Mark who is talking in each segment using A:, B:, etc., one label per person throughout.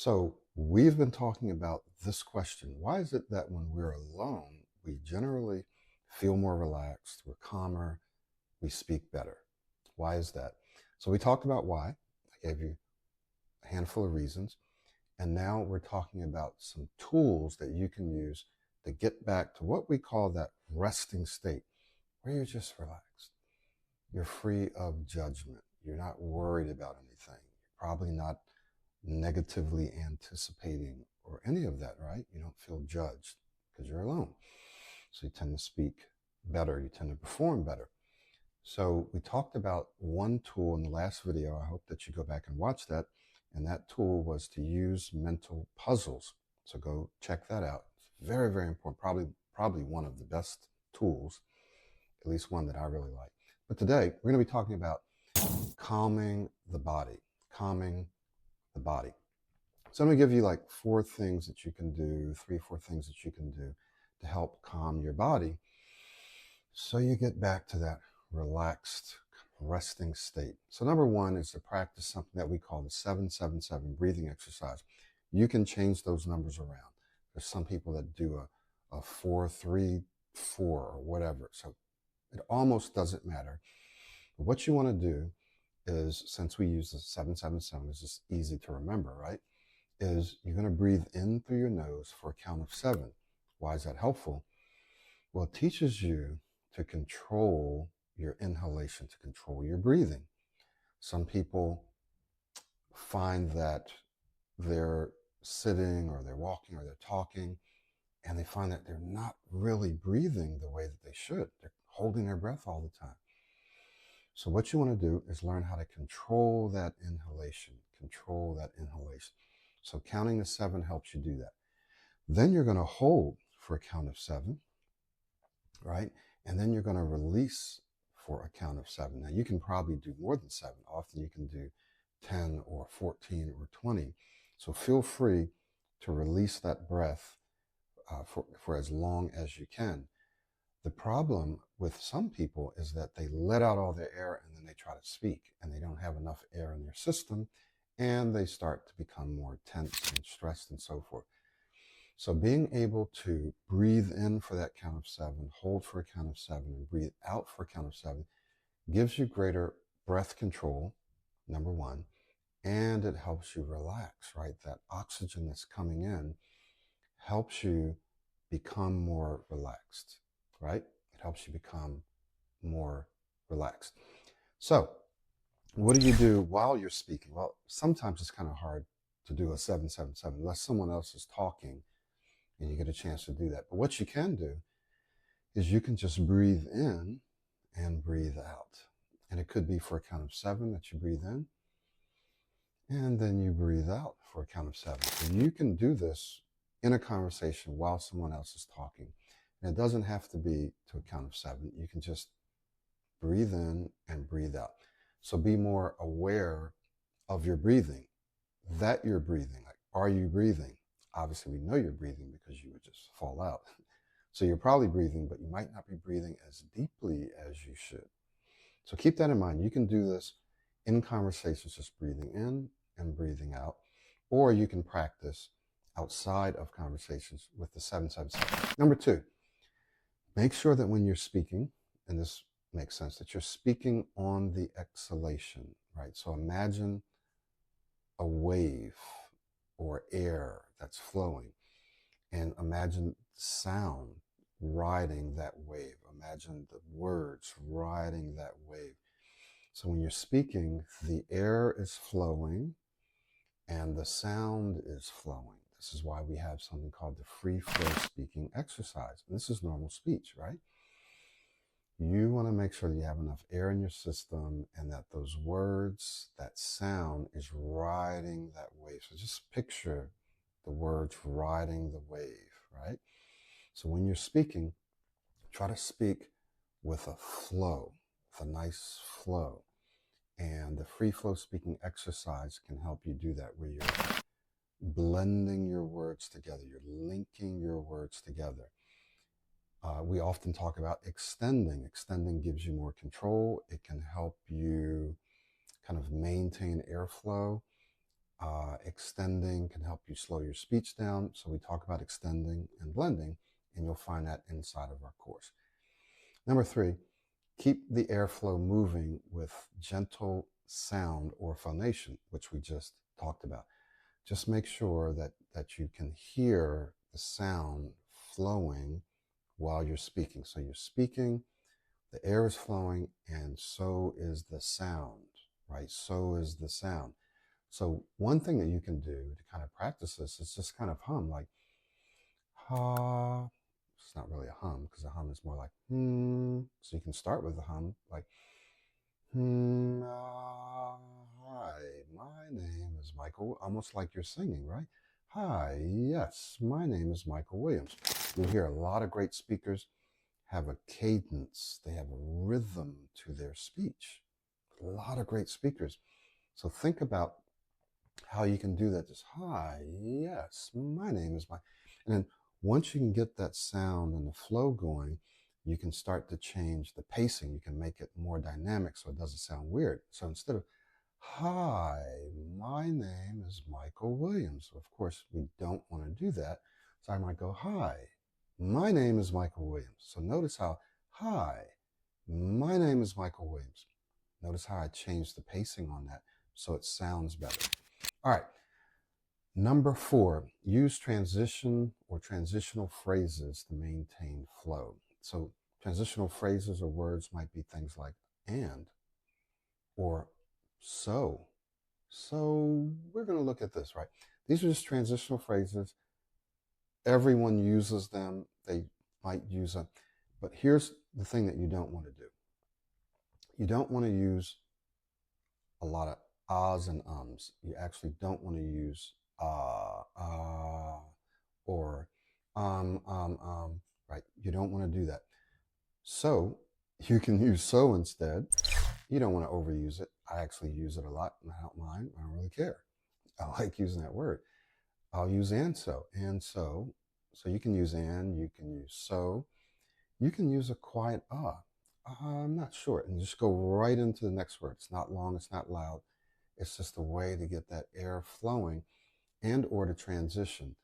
A: So, we've been talking about this question. Why is it that when we're alone, we generally feel more relaxed, we're calmer, we speak better? Why is that? So, we talked about why. I gave you a handful of reasons. And now we're talking about some tools that you can use to get back to what we call that resting state, where you're just relaxed. You're free of judgment. You're not worried about anything. You're probably not negatively anticipating or any of that, right? You don't feel judged because you're alone. So you tend to speak better, you tend to perform better. So we talked about one tool in the last video. I hope that you go back and watch that. And that tool was to use mental puzzles. So go check that out. It's very, very important. Probably one of the best tools, at least one that I really like. But today we're going to be talking about calming the body, calming the body. So I'm going to give you like 4 things that you can do, 3, 4 things that you can do to help calm your body so you get back to that relaxed, resting state. So number 1 is to practice something that we call the 777 breathing exercise. You can change those numbers around. There's some people that do a 4-3-4 or whatever. So it almost doesn't matter. But what you want to do is, since we use the 777, it's just easy to remember, right? Is you're going to breathe in through your nose for a count of 7. Why is that helpful? Well, it teaches you to control your inhalation, to control your breathing. Some people find that they're sitting or they're walking or they're talking, and they find that they're not really breathing the way that they should. They're holding their breath all the time. So what you want to do is learn how to control that inhalation, control that inhalation. So counting to 7 helps you do that. Then you're going to hold for a count of 7, right? And then you're going to release for a count of 7. Now you can probably do more than 7. Often you can do 10 or 14 or 20. So feel free to release that breath for as long as you can. The problem with some people is that they let out all their air and then they try to speak and they don't have enough air in their system and they start to become more tense and stressed and so forth. So being able to breathe in for that count of 7, hold for a count of 7, and breathe out for a count of 7 gives you greater breath control, number 1, and it helps you relax, right? That oxygen that's coming in helps you become more relaxed, right? It helps you become more relaxed. So, what do you do while you're speaking? Well, sometimes it's kind of hard to do a 777 unless someone else is talking and you get a chance to do that. But what you can do is you can just breathe in and breathe out. And it could be for a count of 7 that you breathe in, and then you breathe out for a count of 7. And you can do this in a conversation while someone else is talking. And it doesn't have to be to a count of 7. You can just breathe in and breathe out. So be more aware of your breathing, that you're breathing. Like, are you breathing? Obviously, we know you're breathing because you would just fall out. So you're probably breathing, but you might not be breathing as deeply as you should. So keep that in mind. You can do this in conversations, just breathing in and breathing out, or you can practice outside of conversations with the 777. Number 2, make sure that when you're speaking, and this makes sense, that you're speaking on the exhalation, right? So imagine a wave or air that's flowing, and imagine sound riding that wave. Imagine the words riding that wave. So when you're speaking, the air is flowing and the sound is flowing. This is why we have something called the free flow speaking exercise. And this is normal speech, right? You want to make sure that you have enough air in your system and that those words, that sound is riding that wave. So just picture the words riding the wave, right? So when you're speaking, try to speak with a flow, with a nice flow. And the free flow speaking exercise can help you do that, where you're blending your words together, you're linking your words together. We often talk about extending. Extending gives you more control. It can help you kind of maintain airflow. Extending can help you slow your speech down. So we talk about extending and blending, and you'll find that inside of our course. Number 3, keep the airflow moving with gentle sound or phonation, which we just talked about. Just make sure that you can hear the sound flowing while you're speaking. So you're speaking, the air is flowing, and so is the sound, right? So is the sound. So one thing that you can do to kind of practice this is just kind of hum, like ha. It's not really a hum because a hum is more like hmm. So you can start with the hum, like hi, my name is Michael. Almost like you're singing, right? Hi, yes, my name is Michael Williams. You'll hear a lot of great speakers have a cadence, they have a rhythm to their speech. A lot of great speakers. So think about how you can do that. Just, hi, yes, my name is Mike. And then once you can get that sound and the flow going, you can start to change the pacing. You can make it more dynamic so it doesn't sound weird. So instead of, hi, my name is Michael Williams. Of course, we don't want to do that. So I might go, hi, my name is Michael Williams. So notice how, hi, my name is Michael Williams. Notice how I changed the pacing on that so it sounds better. All right. Number 4, use transition or transitional phrases to maintain flow. So transitional phrases or words might be things like and or so. So we're going to look at this, right? These are just transitional phrases. Everyone uses them. They might use them. But here's the thing that you don't want to do. You don't want to use a lot of ahs and ums. You actually don't want to use or right? You don't want to do that. So you can use so instead. You don't want to overuse it. I actually use it a lot and I don't mind. I don't really care. I like using that word. I'll use and so. And so. So you can use and, you can use so. You can use a quiet ah. I'm not sure. And just go right into the next word. It's not long, it's not loud. It's just a way to get that air flowing and or to transition.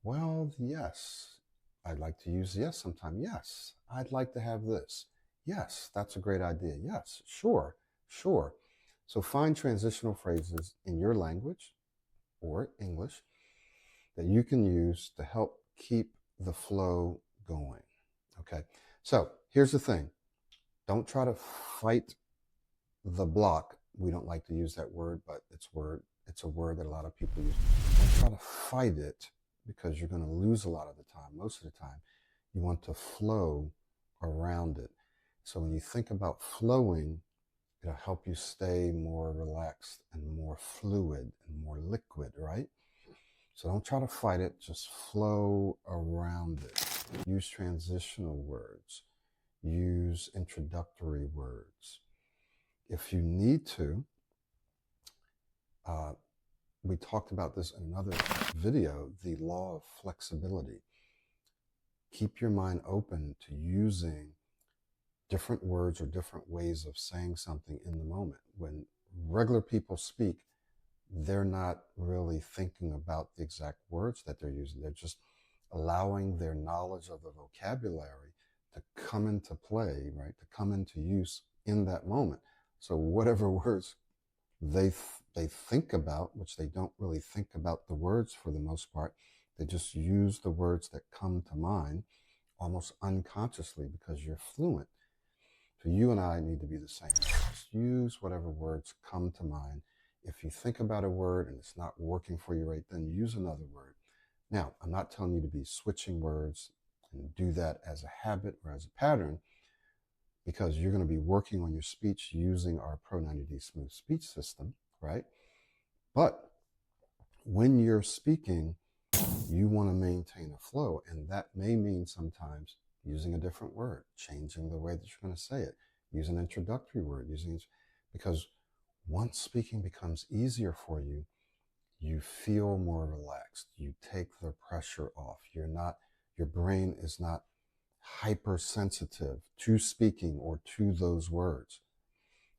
A: Well, yes, I'd like to use yes sometime. Yes, I'd like to have this. Yes, that's a great idea. Yes, sure, sure. So find transitional phrases in your language or English that you can use to help keep the flow going. Okay, so here's the thing. Don't try to fight the block. We don't like to use that word, but it's a word that a lot of people use. Don't try to fight it because you're going to lose a lot of the time. Most of the time, you want to flow around it. So when you think about flowing, it'll help you stay more relaxed and more fluid and more liquid, right? So don't try to fight it, just flow around it. Use transitional words, use introductory words. If you need to, we talked about this in another video, the law of flexibility. Keep your mind open to using different words or different ways of saying something in the moment. When regular people speak, they're not really thinking about the exact words that they're using. They're just allowing their knowledge of the vocabulary to come into play, right? To come into use in that moment. So whatever words they think about, which they don't really think about the words for the most part, they just use the words that come to mind almost unconsciously because you're fluent. So you and I need to be the same. Just use whatever words come to mind. If you think about a word and it's not working for you right then, use another word. Now, I'm not telling you to be switching words and do that as a habit or as a pattern, because you're going to be working on your speech using our Pro 90D Smooth Speech System, right? But when you're speaking, you want to maintain a flow, and that may mean sometimes using a different word, changing the way that you're going to say it, use an introductory word, because once speaking becomes easier for you, you feel more relaxed. You take the pressure off. Your brain is not hypersensitive to speaking or to those words.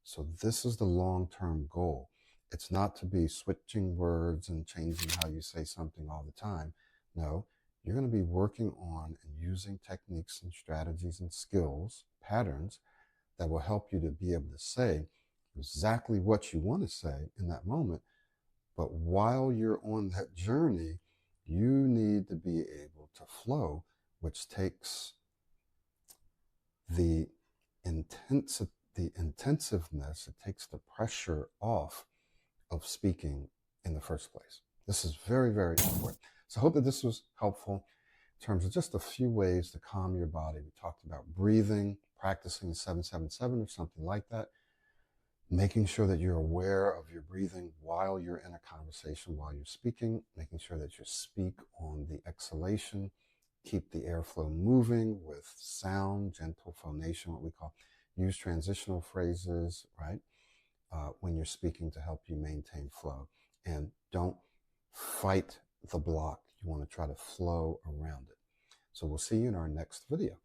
A: So this is the long-term goal. It's not to be switching words and changing how you say something all the time. No, you're going to be working on and using techniques and strategies and skills, patterns that will help you to be able to say exactly what you want to say in that moment. But while you're on that journey, you need to be able to flow, which takes the intensiveness, it takes the pressure off of speaking in the first place. This is very, very important. So I hope that this was helpful in terms of just a few ways to calm your body. We talked about breathing, practicing 777 or something like that, making sure that you're aware of your breathing while you're in a conversation, while you're speaking, making sure that you speak on the exhalation, keep the airflow moving with sound, gentle phonation, what we call, use transitional phrases, right? When you're speaking to help you maintain flow. And don't fight the block. You want to try to flow around it. So we'll see you in our next video.